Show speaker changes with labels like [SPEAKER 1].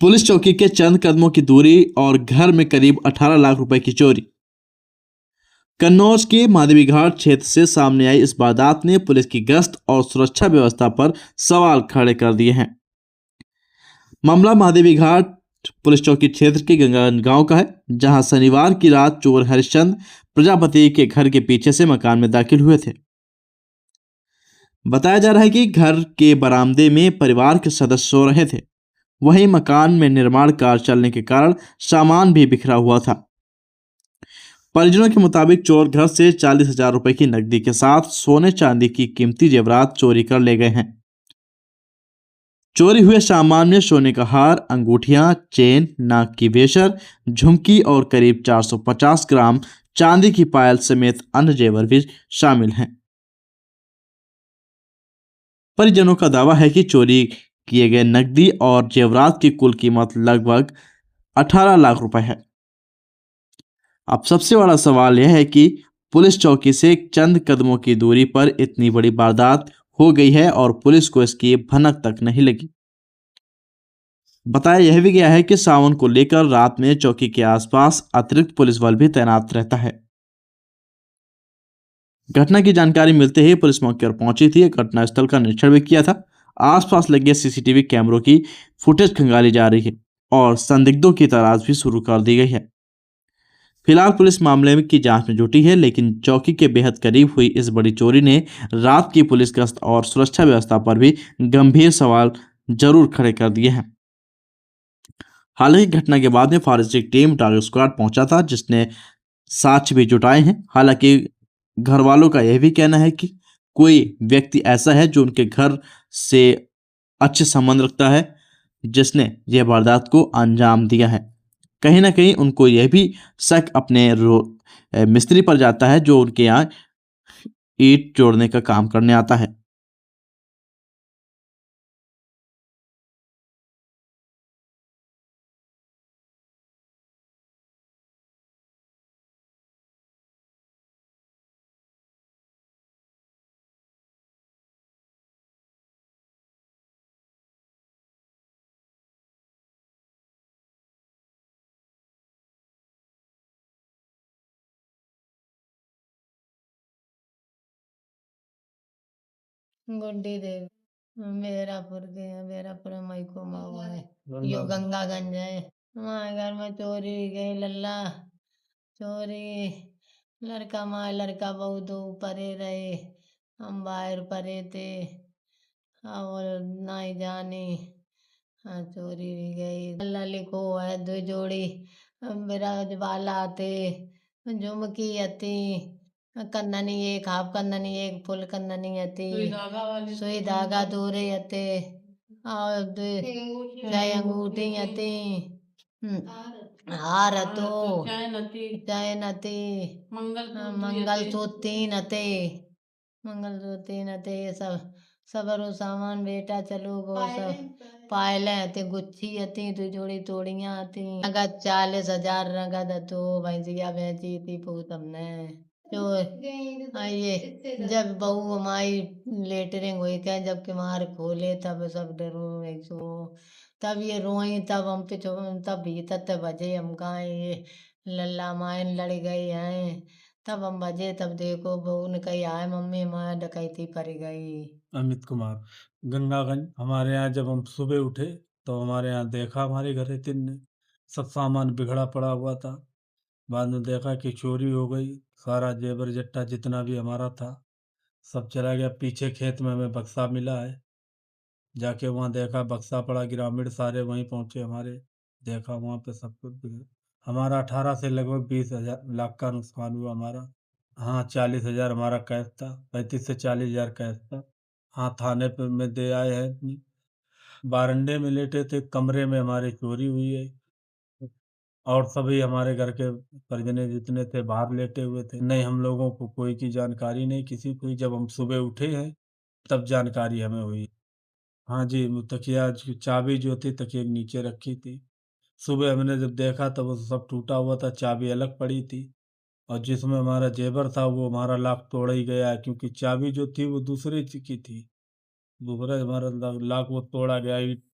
[SPEAKER 1] Police चौकी के चंद कदमों की दूरी और घर में करीब 18 लाख रुपए की चोरी। कन्नौज के माधवी घाट क्षेत्र से सामने आई इस वारदात ने पुलिस की गश्त और सुरक्षा व्यवस्था पर सवाल खड़े कर दिए हैं। मामला माधवी घाट पुलिस चौकी क्षेत्र के गंगा गांव का है, जहां शनिवार की रात चोर हरिश्चंद प्रजापति के घर के पीछे से मकान में दाखिल हुए थे। बताया जा रहा है कि घर के बरामदे में परिवार के सदस्य सो रहे थे। वहीं मकान में निर्माण कार्य चलने के कारण सामान भी बिखरा हुआ था। परिजनों के मुताबिक चोर घर से 40,000 रुपए की नकदी के साथ सोने चांदी की कीमती जेवरात चोरी कर ले गए हैं। चोरी हुए सामान में सोने का हार, अंगूठियां, चेन, नाक की वेशर, झुमकी और करीब 450 ग्राम चांदी की पायल समेत अन्य जेवर भी शामिल हैं। परिजनों का दावा है कि चोरी किए गए नकदी और जेवरात की कुल कीमत लगभग 18 लाख रुपए है। अब सबसे बड़ा सवाल यह है कि पुलिस चौकी से चंद कदमों की दूरी पर इतनी बड़ी वारदात हो गई है और पुलिस को इसकी भनक तक नहीं लगी। बताया यह भी गया है कि सावन को लेकर रात में चौकी के आसपास अतिरिक्त पुलिस बल भी तैनात रहता है। घटना की जानकारी मिलते ही पुलिस मौके पर पहुंची थी, घटनास्थल का निरीक्षण भी किया था। आसपास लगे सीसीटीवी कैमरों की फुटेज खंगाली जा रही है और संदिग्धों की तलाश भी शुरू कर दी गई है। फिलहाल पुलिस मामले की जांच में जुटी है, लेकिन चौकी के बेहद करीब हुई इस बड़ी चोरी ने रात की पुलिस गश्त और सुरक्षा व्यवस्था पर भी गंभीर सवाल जरूर खड़े कर दिए हैं। हालांकि घटना के बाद में फॉरेंसिक टीम डॉग स्क्वाड पहुंचा था, जिसने साक्ष्य भी जुटाए हैं। हालांकि घर वालों का यह भी कहना है कि कोई व्यक्ति ऐसा है जो उनके घर से अच्छे संबंध रखता है, जिसने यह वारदात को अंजाम दिया है। कहीं ना कहीं उनको यह भी शक अपने मिस्त्री पर जाता है, जो उनके यहाँ ईंट जोड़ने का काम करने आता है।
[SPEAKER 2] गुड्डी देवी मेरापुर के है, मेरापुर में मई को हुआ है। यो गंगागंज है। हमारे घर में चोरी गई लल्ला, चोरी लड़का माँ लड़का बहू दो परे रहे, हम बाहर परे थे और नहीं जाने। हाँ चोरी भी गई लल्ला लिखो है दो जोड़ी बिराज वाला थे, झुमकी अती कन्ननी एक हाफ कन्ननी एक फुल कन्ननी अती, सुई धागा दूरे अते और चाय अंगूठी अती, हार तो चाय नती मंगल सूत्र तीन अते, मंगल सूत्र तीन अते ये सब सबरो सामान बेटा चलो गो सब पायले अति गुच्छी अति दो जोड़ी तोड़ियां अति नगद 40,000 नगद तो भैंसिया बेची थी पूत हमने जो ये जब बहू हमारी लेटरिंग हुई क्या जब किमार खोले तब सब डरो ऐसो तब ये रोई तब हम पे तब भीतर तब बजे हम कहा ये लल्ला मायन लड़ गई हैं तब हम बजे तब देखो बहू ने कही आए मम्मी माँ डकैती पड़ गई।
[SPEAKER 3] अमित कुमार गंगागंज। हमारे यहाँ जब हम सुबह उठे तो हमारे यहाँ देखा हमारे घर तीन ने सब सामान बिगड़ा पड़ा हुआ था। बाद में देखा कि चोरी हो गई, सारा जेवर जट्टा जितना भी हमारा था सब चला गया। पीछे खेत में हमें बक्सा मिला है, जाके वहाँ देखा बक्सा पड़ा, ग्रामीण सारे वहीं पहुंचे हमारे, देखा वहाँ पे सब कुछ हमारा 18 से लगभग 20,000 लाख का नुकसान हुआ हमारा। हाँ 40,000 हमारा कैश था, 35 से 40,000 कैश था। हाँ थाने पे में दे आए हैं। बारंडे में लेटे थे, कमरे में हमारी चोरी हुई है और सभी हमारे घर के परिजने जितने थे बाहर लेटे हुए थे। नहीं हम लोगों को कोई की जानकारी नहीं किसी को, जब हम सुबह उठे हैं तब जानकारी हमें हुई। हाँ जी, वो तकिया की चाबी जो थी तकिए के नीचे रखी थी। सुबह हमने जब देखा तब वो सब टूटा हुआ था, चाबी अलग पड़ी थी और जिसमें हमारा जेवर था वो हमारा लॉक तोड़ ही गया है, क्योंकि चाबी जो थी वो दूसरे की थी। दूसरा हमारा लॉक वो तोड़ा गया।